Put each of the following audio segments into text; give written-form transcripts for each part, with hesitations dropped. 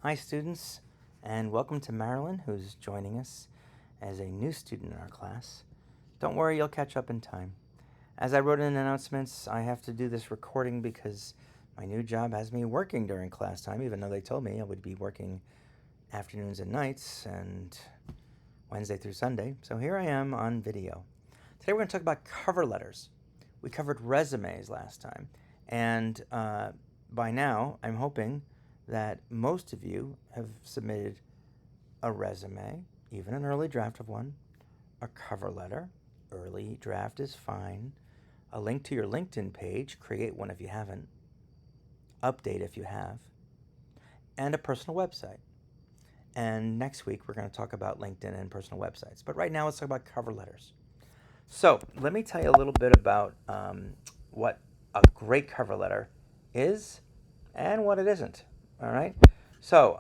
Hi students, and welcome to Marilyn, who's joining us as a new student in our class. Don't worry, you'll catch up in time. As I wrote in announcements, I have to do this recording because my new job has me working during class time, even though they told me I would be working afternoons and nights and Wednesday through Sunday. So here I am on video. Today we're going to talk about cover letters. We covered resumes last time, and by now I'm hoping that most of you have submitted a resume, even an early draft of one, a cover letter. Early draft is fine. A link to your LinkedIn page, create one if you haven't, update if you have, and a personal website. And next week we're going to talk about LinkedIn and personal websites. But right now let's talk about cover letters. So let me tell you a little bit about what a great cover letter is and what it isn't. All right. So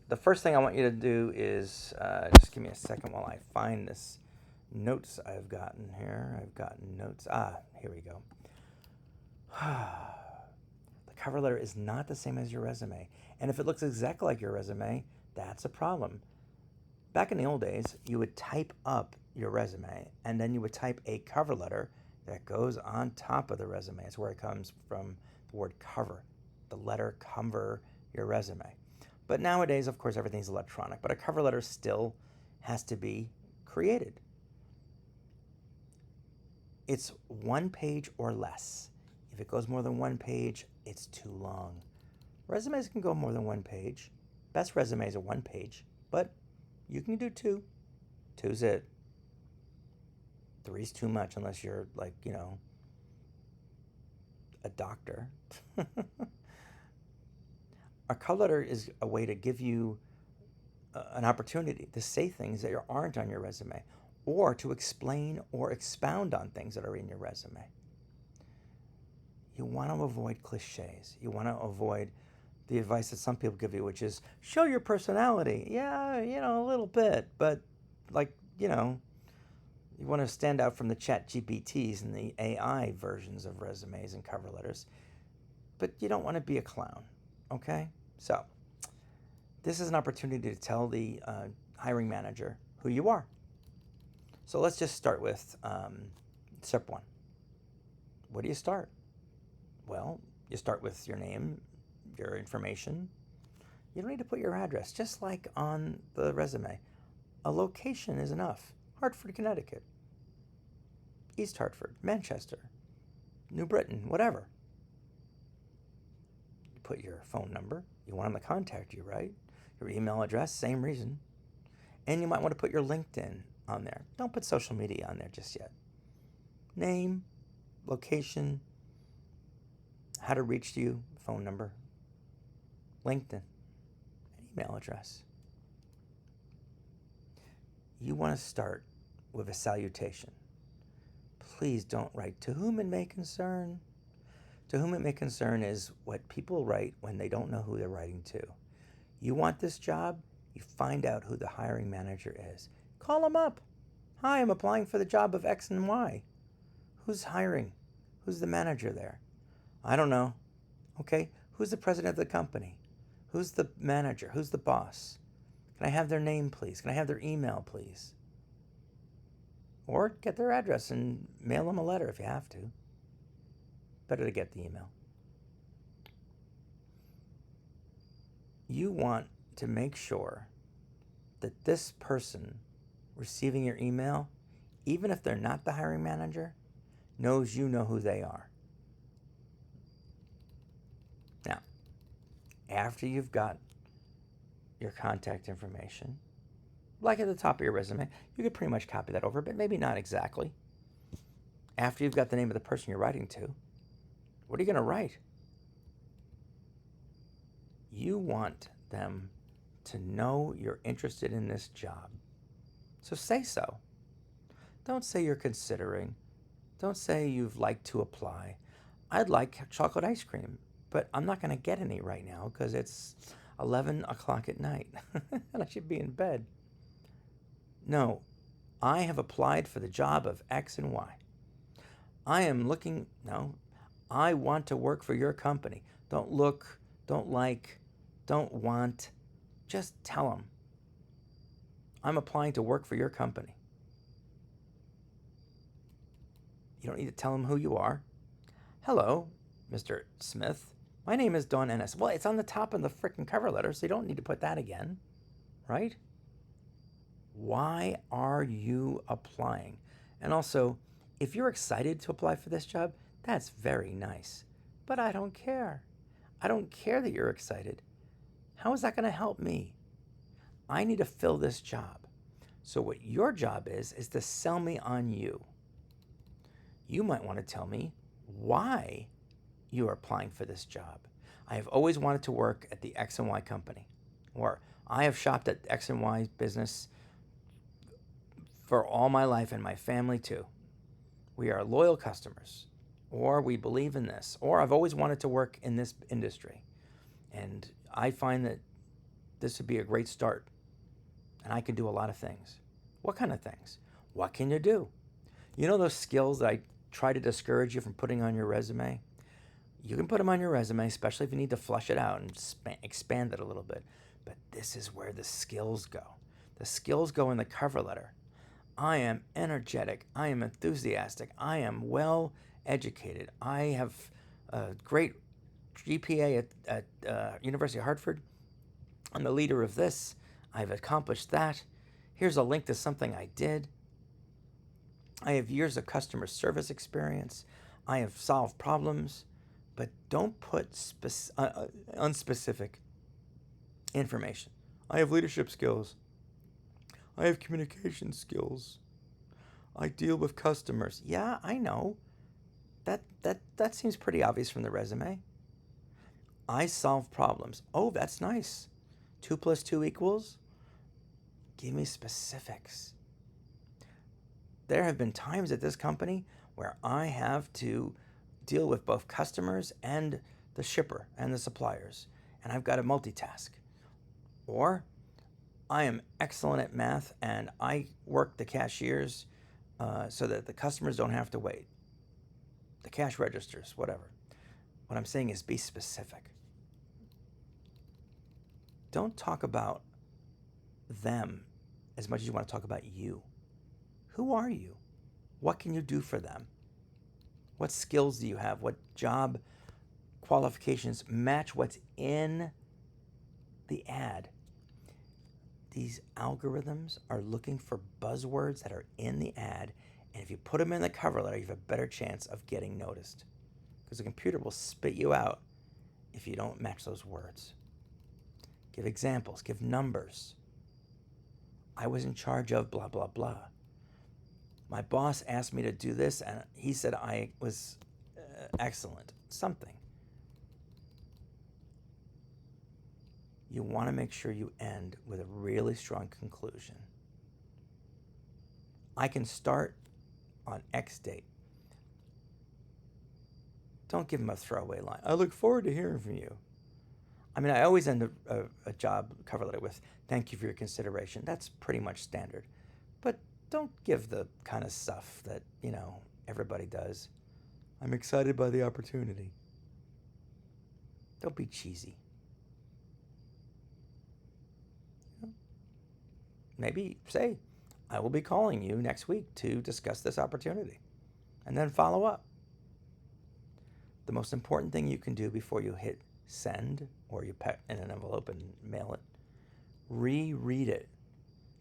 the first thing I want you to do is just give me a second while I find this notes I've gotten here. I've gotten notes. Here we go. The cover letter is not the same as your resume. And if it looks exactly like your resume, that's a problem. Back in the old days, you would type up your resume and then you would type a cover letter that goes on top of the resume. It's where it comes from, the word cover. The letter cover your resume. But nowadays, of course, everything's electronic, but a cover letter still has to be created. It's 1 page or less. If it goes more than 1 page, it's too long. Resumes can go more than 1 page. Best resumes are 1 page, but you can do 2. 2's it. 3's too much unless you're like, a doctor. A cover letter is a way to give you an opportunity to say things that aren't on your resume, or to explain or expound on things that are in your resume. You want to avoid cliches. You want to avoid the advice that some people give you, which is show your personality. Yeah, a little bit, but you want to stand out from the chat GPTs and the AI versions of resumes and cover letters, but you don't want to be a clown, okay? So this is an opportunity to tell the hiring manager who you are. So let's just start with step 1. Where do you start? Well, you start with your name, your information. You don't need to put your address, just like on the resume. A location is enough. Hartford, Connecticut, East Hartford, Manchester, New Britain, whatever. You put your phone number. You want them to contact you, right? Your email address, same reason. And you might want to put your LinkedIn on there. Don't put social media on there just yet. Name, location, how to reach you, phone number, LinkedIn, and email address. You want to start with a salutation. Please don't write to whom it may concern. To whom it may concern is what people write when they don't know who they're writing to. You want this job? You find out who the hiring manager is. Call them up. Hi, I'm applying for the job of X and Y. Who's hiring? Who's the manager there? I don't know. Okay, who's the president of the company? Who's the manager? Who's the boss? Can I have their name, please? Can I have their email, please? Or get their address and mail them a letter if you have to. Better to get the email. You want to make sure that this person receiving your email, even if they're not the hiring manager, knows you know who they are. Now, after you've got your contact information, like at the top of your resume, you could pretty much copy that over, but maybe not exactly. After you've got the name of the person you're writing to, what are you going to write? You want them to know you're interested in this job. So say so. Don't say you're considering. Don't say you'd like to apply. I'd like chocolate ice cream, but I'm not going to get any right now because it's 11 o'clock at night and I should be in bed. No, I have applied for the job of X and Y. I want to work for your company. Don't look, don't like, don't want, just tell them, I'm applying to work for your company. You don't need to tell them who you are. Hello, Mr. Smith. My name is Dawn Ennis. Well, it's on the top of the frickin' cover letter, so you don't need to put that again, right? Why are you applying? And also, if you're excited to apply for this job, that's very nice. But I don't care. I don't care that you're excited. How is that going to help me? I need to fill this job. So what your job is to sell me on you. You might want to tell me why you are applying for this job. I have always wanted to work at the X and Y company, or I have shopped at X and Y business for all my life, and my family too. We are loyal customers, or we believe in this, or I've always wanted to work in this industry. And I find that this would be a great start, and I can do a lot of things. What kind of things? What can you do? You know those skills that I try to discourage you from putting on your resume? You can put them on your resume, especially if you need to flush it out and expand it a little bit. But this is where the skills go. The skills go in the cover letter. I am energetic. I am enthusiastic. I am well educated. I have a great GPA at University of Hartford. I'm the leader of this. I've accomplished that. Here's a link to something I did. I have years of customer service experience. I have solved problems. But don't put unspecific information. I have leadership skills. I have communication skills. I deal with customers. Yeah, I know. That seems pretty obvious from the resume. I solve problems. Oh, that's nice. 2 + 2 equals? Give me specifics. There have been times at this company where I have to deal with both customers and the shipper and the suppliers, and I've got to multitask. Or I am excellent at math, and I work the cashiers so that the customers don't have to wait. The cash registers, whatever. What I'm saying is be specific. Don't talk about them as much as you want to talk about you. Who are you? What can you do for them? What skills do you have? What job qualifications match what's in the ad? These algorithms are looking for buzzwords that are in the ad, and if you put them in the cover letter, you have a better chance of getting noticed, because the computer will spit you out if you don't match those words. Give examples, give numbers. I was in charge of blah, blah, blah. My boss asked me to do this, and he said I was excellent. Something. You want to make sure you end with a really strong conclusion. I can start on X date. Don't give them a throwaway line. I look forward to hearing from you. I mean, I always end a job cover letter with, thank you for your consideration. That's pretty much standard. But don't give the kind of stuff that, everybody does. I'm excited by the opportunity. Don't be cheesy. Maybe say, I will be calling you next week to discuss this opportunity. And then follow up. The most important thing you can do before you hit send, or you put in an envelope and mail it, reread it.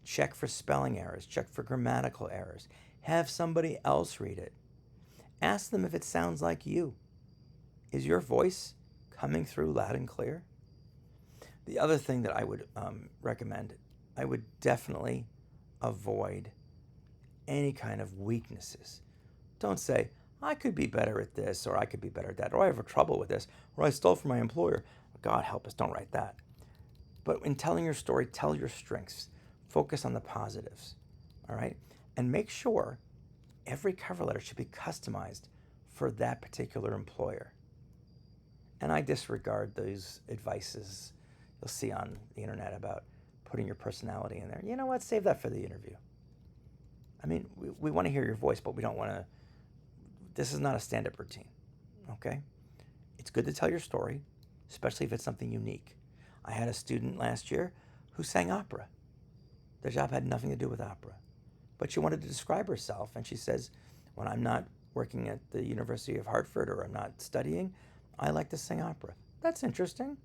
Check for spelling errors. Check for grammatical errors. Have somebody else read it. Ask them if it sounds like you. Is your voice coming through loud and clear? The other thing that I would recommend, I would definitely avoid any kind of weaknesses. Don't say, I could be better at this, or I could be better at that, or I have trouble with this, or I stole from my employer. God help us, don't write that. But in telling your story, tell your strengths. Focus on the positives, all right? And make sure every cover letter should be customized for that particular employer. And I disregard those advices you'll see on the internet about putting your personality in there. You know what? Save that for the interview. I mean, we want to hear your voice, but we don't want to. This is not a stand-up routine, okay? It's good to tell your story, especially if it's something unique. I had a student last year who sang opera. Their job had nothing to do with opera. But she wanted to describe herself, and she says, when I'm not working at the University of Hartford or I'm not studying, I like to sing opera. That's interesting.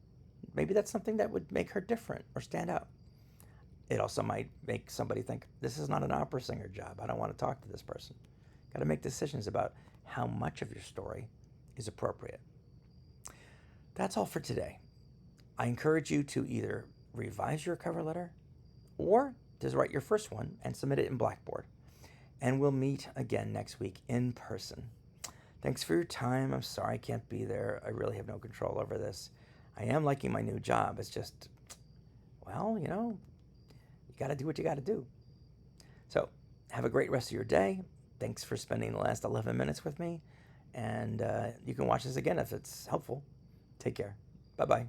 Maybe that's something that would make her different or stand out. It also might make somebody think, this is not an opera singer job. I don't want to talk to this person. Got to make decisions about how much of your story is appropriate. That's all for today. I encourage you to either revise your cover letter or just write your first one and submit it in Blackboard. And we'll meet again next week in person. Thanks for your time. I'm sorry I can't be there. I really have no control over this. I am liking my new job. It's just, well, you got to do what you got to do. So have a great rest of your day. Thanks for spending the last 11 minutes with me. And you can watch this again if it's helpful. Take care. Bye-bye.